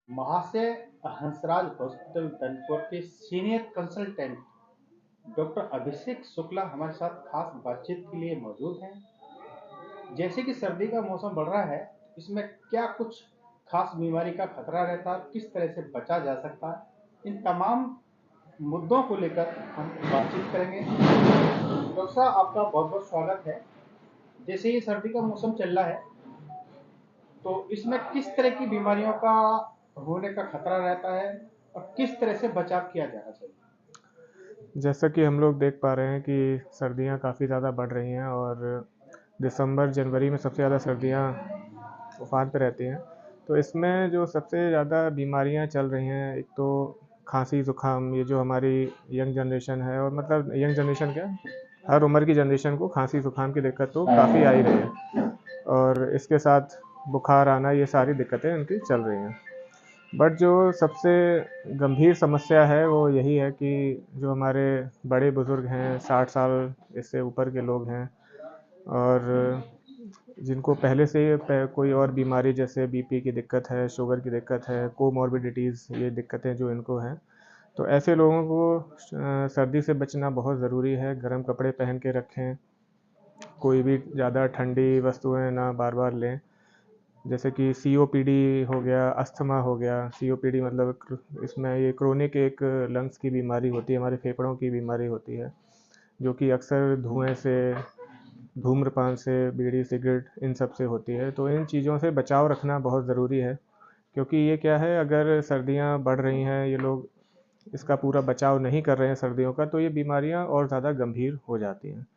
महाशय, हंसराज हॉस्पिटल धनपुर के senior consultant doctor अभिषेक शुक्ला हमारे साथ खास बातचीत के लिए मौजूद हैं। जैसे कि सर्दी का मौसम बढ़ रहा है, इसमें क्या कुछ खास बीमारी का खतरा रहता है, किस तरह से बचा जा सकता है, इन तमाम मुद्दों को लेकर हम बातचीत करेंगे। डॉक्टर साहब, आपका बहुत बहुत स्वागत है। जैसे ये सर्दी का मौसम चल रहा है, तो इसमें किस तरह की बीमारियों का होने का खतरा रहता है और किस तरह से बचाव किया जाना चाहिए? जैसा कि हम लोग देख पा रहे हैं कि सर्दियाँ काफ़ी ज़्यादा बढ़ रही हैं और दिसंबर जनवरी में सबसे ज़्यादा सर्दियाँ उफान पे रहती हैं। तो इसमें जो सबसे ज़्यादा बीमारियाँ चल रही हैं, एक तो खांसी ज़ुकाम, ये जो हमारी यंग जनरेशन है, और मतलब यंग जनरेशन क्या, हर उम्र की जनरेशन को खांसी ज़ुकाम की दिक्कत तो काफ़ी आ ही रही है, और इसके साथ बुखार आना, ये सारी दिक्कतें उनकी चल रही हैं। बट जो सबसे गंभीर समस्या है वो यही है कि जो हमारे बड़े बुज़ुर्ग हैं, 60 साल इससे ऊपर के लोग हैं, और जिनको पहले से कोई और बीमारी जैसे बीपी की दिक्कत है, शुगर की दिक्कत है, कोमॉर्बिडिटीज़, ये दिक्कतें जो इनको हैं, तो ऐसे लोगों को सर्दी से बचना बहुत ज़रूरी है। गर्म कपड़े पहन के रखें, कोई भी ज़्यादा ठंडी वस्तुएं ना बार बार लें। जैसे कि सीओपीडी हो गया, अस्थमा हो गया। सीओपीडी मतलब इसमें ये क्रोनिक एक लंग्स की बीमारी होती है, हमारे फेफड़ों की बीमारी होती है, जो कि अक्सर धुएं से, धूम्रपान से, बीड़ी सिगरेट, इन सब से होती है। तो इन चीज़ों से बचाव रखना बहुत ज़रूरी है, क्योंकि ये क्या है, अगर सर्दियाँ बढ़ रही हैं, ये लोग इसका पूरा बचाव नहीं कर रहे हैं सर्दियों का, तो ये बीमारियाँ और ज़्यादा गंभीर हो जाती हैं।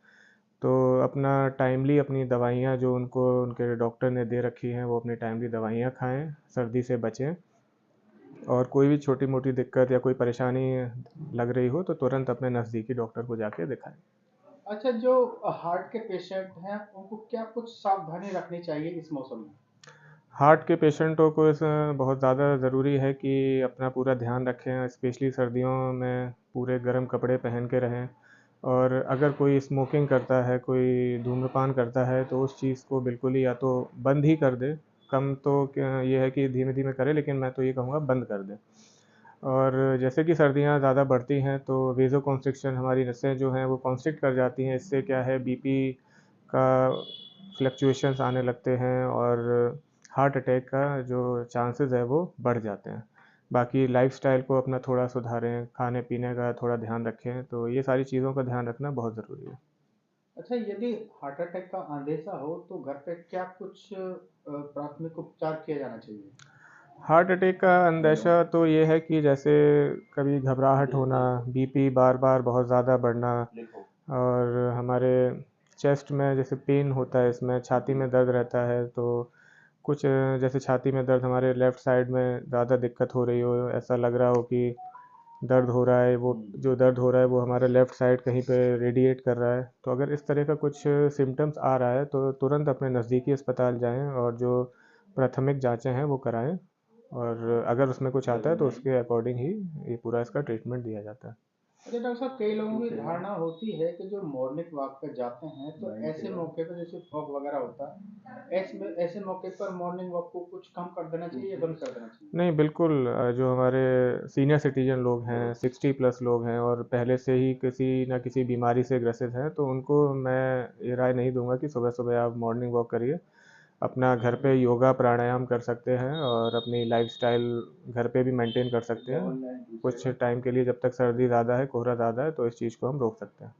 तो अपना टाइमली अपनी दवाइयाँ जो उनको उनके डॉक्टर ने दे रखी हैं, वो अपनी टाइमली दवाइयाँ खाएं, सर्दी से बचें। और कोई भी छोटी मोटी दिक्कत या कोई परेशानी लग रही हो तो तुरंत अपने नज़दीकी डॉक्टर को जाके दिखाएं। अच्छा, जो हार्ट के पेशेंट हैं, उनको क्या कुछ सावधानी रखनी चाहिए इस मौसम में? हार्ट के पेशेंटों को इस बहुत ज़्यादा ज़रूरी है कि अपना पूरा ध्यान रखें, स्पेशली सर्दियों में पूरे गर्म कपड़े पहन के रहें। और अगर कोई स्मोकिंग करता है, कोई धूम्रपान करता है, तो उस चीज़ को बिल्कुल ही या तो बंद ही कर दे। कम तो ये है कि धीमे धीमे करे, लेकिन मैं तो ये कहूँगा बंद कर दे। और जैसे कि सर्दियाँ ज़्यादा बढ़ती हैं तो वेज़ो कॉन्स्ट्रिक्शन, हमारी नसें जो हैं वो कॉन्स्ट्रिक्ट कर जाती हैं। इससे क्या है, बीपी का फ्लक्चुएशंस आने लगते हैं, और हार्ट अटैक का जो चांसेस है वो बढ़ जाते हैं। बाकी लाइफस्टाइल को अपना थोड़ा सुधारें, खाने पीने का थोड़ा ध्यान रखें, तो ये सारी चीज़ों का ध्यान रखना बहुत ज़रूरी है। अच्छा, यदि हार्ट अटैक का अंदेशा हो तो घर पे क्या कुछ प्राथमिक उपचार किया जाना चाहिए? हार्ट अटैक का अंदेशा तो ये है कि जैसे कभी घबराहट होना, बीपी बार बार बहुत ज़्यादा बढ़ना, और हमारे चेस्ट में जैसे पेन होता है, इसमें छाती में दर्द रहता है, तो कुछ जैसे छाती में दर्द हमारे लेफ़्ट साइड में ज़्यादा दिक्कत हो रही हो, ऐसा लग रहा हो कि दर्द हो रहा है, वो जो दर्द हो रहा है वो हमारे लेफ़्ट साइड कहीं पे रेडिएट कर रहा है, तो अगर इस तरह का कुछ सिम्टम्स आ रहा है तो तुरंत अपने नज़दीकी अस्पताल जाएं और जो प्राथमिक जांचें हैं वो कराएं। और अगर उसमें कुछ आता है तो उसके अकॉर्डिंग ही ये पूरा इसका ट्रीटमेंट दिया जाता है। अच्छा डॉक्टर साहब, कई लोगों की धारणा होती है कि जो मॉर्निंग वॉक पे जाते हैं तो ऐसे मौके पर जैसे फॉग वगैरह होता है, ऐसे मौके पर मॉर्निंग वॉक को कुछ कम कर देना चाहिए या बंद कर देना चाहिए? नहीं, बिल्कुल। जो हमारे सीनियर सिटीजन लोग हैं, 60+ लोग हैं, और पहले से ही किसी ना किसी बीमारी से ग्रसित हैं, तो उनको मैं ये राय नहीं दूंगा कि सुबह सुबह आप मॉर्निंग वॉक करिए। अपना घर पे योगा प्राणायाम कर सकते हैं, और अपनी लाइफस्टाइल घर पे भी मेंटेन कर सकते हैं कुछ टाइम के लिए, जब तक सर्दी ज़्यादा है, कोहरा ज़्यादा है, तो इस चीज़ को हम रोक सकते हैं।